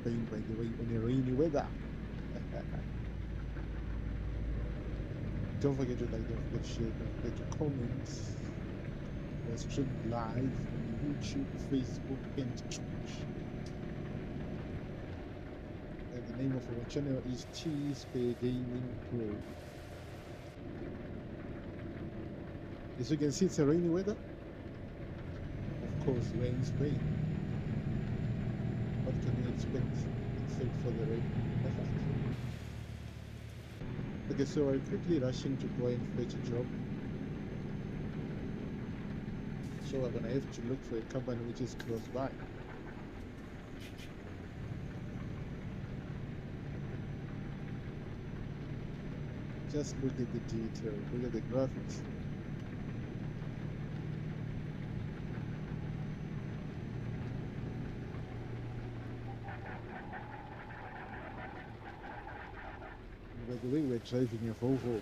Spain, by the way, on a rainy weather. Don't forget to like, don't forget to share, don't forget to comment. We're streamed live on YouTube, Facebook, and Twitch. And the name of our channel is T Spare Gaming Pro. As you can see, it's a rainy weather. Of course, we're in Spain. What can we expect except for the rain? Okay, so I'm quickly rushing to go and fetch a job. So I'm gonna have to look for a company which is close by. Just look at the detail, look at the graphics. By the way, we're driving a Volvo.